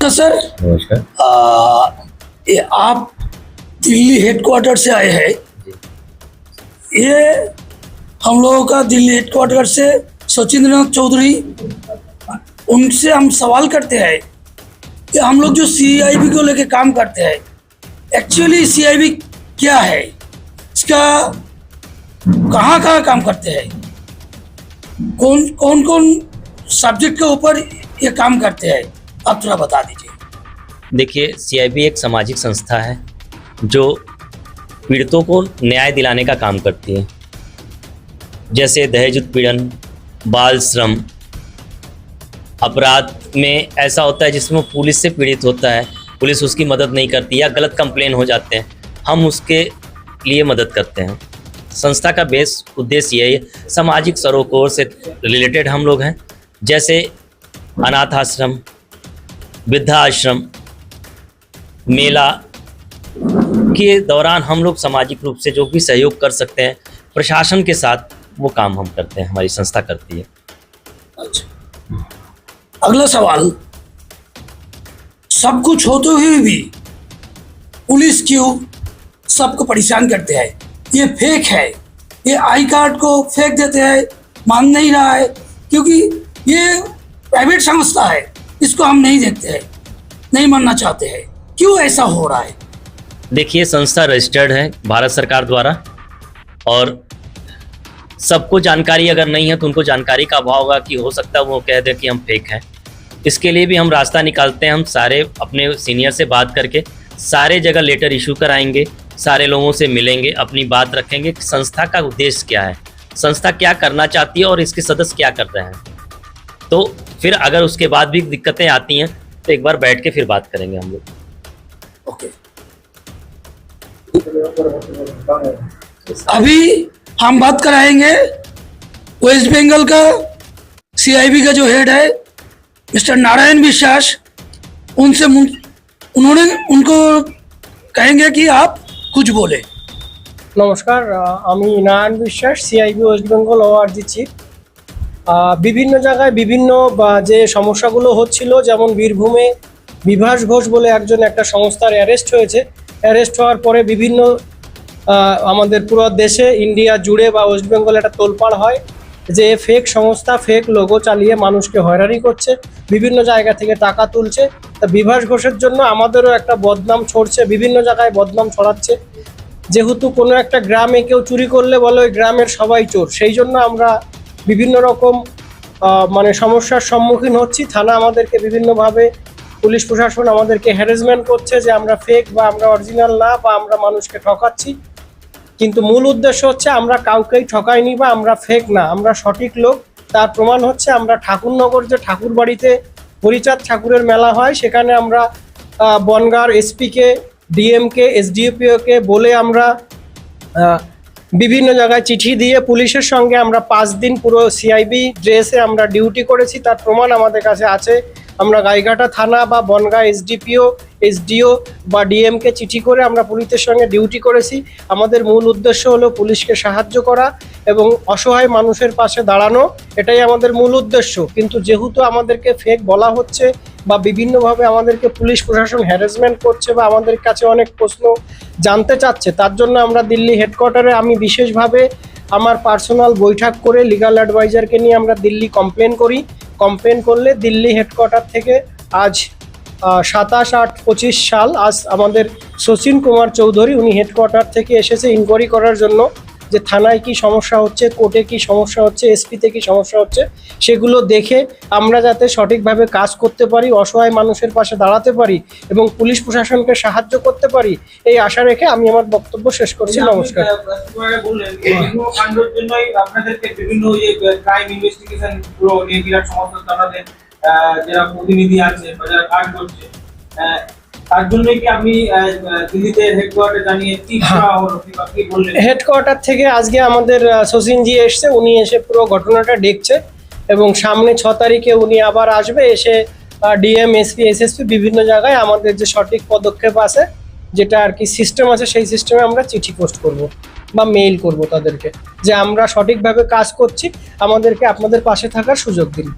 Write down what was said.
तो सर नमस्कार। ये आप दिल्ली हेडक्वार्टर से आए हैं। ये हम लोगों का दिल्ली हेडक्वार्टर से सचिंद्रनाथ चौधरी, उनसे हम सवाल करते हैं कि हम लोग जो सीआईबी को लेके काम करते हैं, एक्चुअली सीआईबी क्या है, इसका कहाँ कहाँ काम करते हैं, कौन कौन कौन सब्जेक्ट के ऊपर ये काम करते हैं, आप थोड़ा बता दीजिए। देखिए, सीआईबी एक सामाजिक संस्था है जो पीड़ितों को न्याय दिलाने का काम करती है। जैसे दहेज उत्पीड़न, बाल श्रम, अपराध में ऐसा होता है जिसमें वो पुलिस से पीड़ित होता है, पुलिस उसकी मदद नहीं करती या गलत कंप्लेन हो जाते हैं, हम उसके लिए मदद करते हैं। संस्था का बेस उद्देश्य यही है, सामाजिक सरोकार से रिलेटेड हम लोग हैं। जैसे अनाथ आश्रम, वृद्धाश्रम, मेला के दौरान हम लोग सामाजिक रूप से जो भी सहयोग कर सकते हैं प्रशासन के साथ, वो काम हम करते हैं, हमारी संस्था करती है। अच्छा, अगला सवाल, सब कुछ होते हुए भी पुलिस क्यों सबको परेशान करते हैं? ये फेक है, ये आई कार्ड को फेक देते हैं, मान नहीं रहा है, क्योंकि ये प्राइवेट संस्था है, इसको हम नहीं देखते हैं, नहीं मानना चाहते हैं, क्यों ऐसा हो रहा है? देखिए, संस्था रजिस्टर्ड है भारत सरकार द्वारा, और सबको जानकारी अगर नहीं है तो उनको जानकारी का अभाव होगा कि हो सकता है वो कह दे कि हम फेक हैं। इसके लिए भी हम रास्ता निकालते हैं, हम सारे अपने सीनियर से बात करके सारे जगह लेटर इशू कराएंगे, सारे लोगों से मिलेंगे, अपनी बात रखेंगे कि संस्था का उद्देश्य क्या है, संस्था क्या करना चाहती है और इसके सदस्य क्या कर रहे हैं। तो फिर अगर उसके बाद भी दिक्कतें आती हैं तो एक बार बैठ के फिर बात करेंगे हम लोग। ओके, अभी हम बात कराएंगे वेस्ट बंगाल का सीआईबी का जो हेड है मिस्टर नारायण विश्वास, उनसे उनको कहेंगे कि आप कुछ बोले। नमस्कार, আমি নারায়ণ বিশ্বাস, CIB West Bengal ORG chief. বিভিন্ন জায়গায় বিভিন্ন যে সমস্যাগুলো হচ্ছিল, যেমন বীরভূমে বিভাস ঘোষ বলে একটা সংস্থার অ্যারেস্ট হয়েছে। অ্যারেস্ট হওয়ার পরে বিভিন্ন আমাদের পুরো দেশে, ইন্ডিয়া জুড়ে বা ওয়েস্ট বেঙ্গলে একটা তোলপাড় হয় যে ফেক সংস্থা ফেক লোগো চালিয়ে মানুষকে হয়রানি করছে, বিভিন্ন জায়গা থেকে টাকা তুলছে। তা বিভাস ঘোষের জন্য আমাদেরও একটা বদনাম ছড়ছে, বিভিন্ন জায়গায় বদনাম ছড়াচ্ছে। যেহেতু কোনো একটা গ্রামে কেউ চুরি করলে বলে ওই গ্রামের সবাই চোর, সেই জন্য আমরা বিভিন্ন রকম মানে সমস্যার সম্মুখীন হচ্ছি। থানা আমাদেরকে বিভিন্নভাবে, পুলিশ প্রশাসন আমাদেরকে হ্যারাসমেন্ট করছে যে আমরা ফেক বা আমরা অরিজিনাল না, বা আমরা মানুষকে ঠকাচ্ছি। কিন্তু মূল উদ্দেশ্য হচ্ছে আমরা কাউকেই ঠকাইনি বা আমরা ফেক না, আমরা সঠিক লোক। তার প্রমাণ হচ্ছে আমরা ঠাকুরনগর যে ঠাকুর বাড়িতে হরিচাঁদ ঠাকুরের মেলা হয়, সেখানে আমরা বনগাঁর এসপিকে, ডিএমকে, এসডিপিওকে বলে আমরা বিভিন্ন জায়গায় চিঠি দিয়ে পুলিশের সঙ্গে আমরা 5 দিন পুরো সিআইবি ড্রেসে আমরা ডিউটি করেছি। তার প্রমাণ আমাদের কাছে আছে। আমরা গাইঘাটা থানা বা বনগাঁ এসডিপিও, এসডিও বা ডিএমকে চিঠি করে আমরা পুলিশের সঙ্গে ডিউটি করেছি। আমাদের মূল উদ্দেশ্য হলো পুলিশকে সাহায্য করা এবং অসহায় মানুষের পাশে দাঁড়ানো, এটাই আমাদের মূল উদ্দেশ্য। কিন্তু যেহেতু আমাদেরকে ফেক বলা হচ্ছে বা বিভিন্নভাবে আমাদেরকে পুলিশ প্রশাসন হ্যারাসমেন্ট করছে বা আমাদের কাছে অনেক প্রশ্ন জানতে চাচ্ছে, তার জন্য আমরা দিল্লি হেডকোয়ার্টারে আমি বিশেষভাবে আমার পার্সোনাল বৈঠক করে লিগ্যাল অ্যাডভাইজারকে নিয়ে আমরা দিল্লি কমপ্লেন করি। কমপ্লেন করলে দিল্লি হেডকোয়ার্টার থেকে আজ 27/8/25 সাল, আজ আমাদের শচীন কুমার চৌধুরী, উনি হেডকোয়ার্টার থেকে এসেছে ইনকোয়ারি করার জন্য যে থানায় কি সমস্যা হচ্ছে, কোর্টে কি সমস্যা হচ্ছে, এসপিতে কি সমস্যা হচ্ছে, সেগুলো দেখে আমরা যাতে সঠিকভাবে কাজ করতে পারি, অসহায় মানুষের পাশে দাঁড়াতে পারি এবং পুলিশ প্রশাসনকে সাহায্য করতে পারি, এই আশা রেখে আমি আমার বক্তব্য শেষ করছি। নমস্কার। যারা প্রতিনিধি আছে বা যারা কাজ করছে, তার জন্য কি আপনি দিল্লিতে হেডকোয়ার্টার জানিয়ে কি হলো, কি বললেন? হেডকোয়ার্টার থেকে আজকে আমাদের শচীনজি এসছে, উনি এসে পুরো ঘটনাটা দেখছে এবং সামনে 6 তারিখে উনি আবার আসবে, এসে ডিএম, এসপি, এসএসপি বিভিন্ন জায়গায় আমাদের যে সঠিক পদক্ষেপ আছে, যেটা আর কি সিস্টেম আছে, সেই সিস্টেমে আমরা চিঠি পোস্ট করব বা মেইল করব তাদেরকে যে আমরা সঠিকভাবে কাজ করছি, আমাদেরকে আপনাদের পাশে থাকার সুযোগ দিন।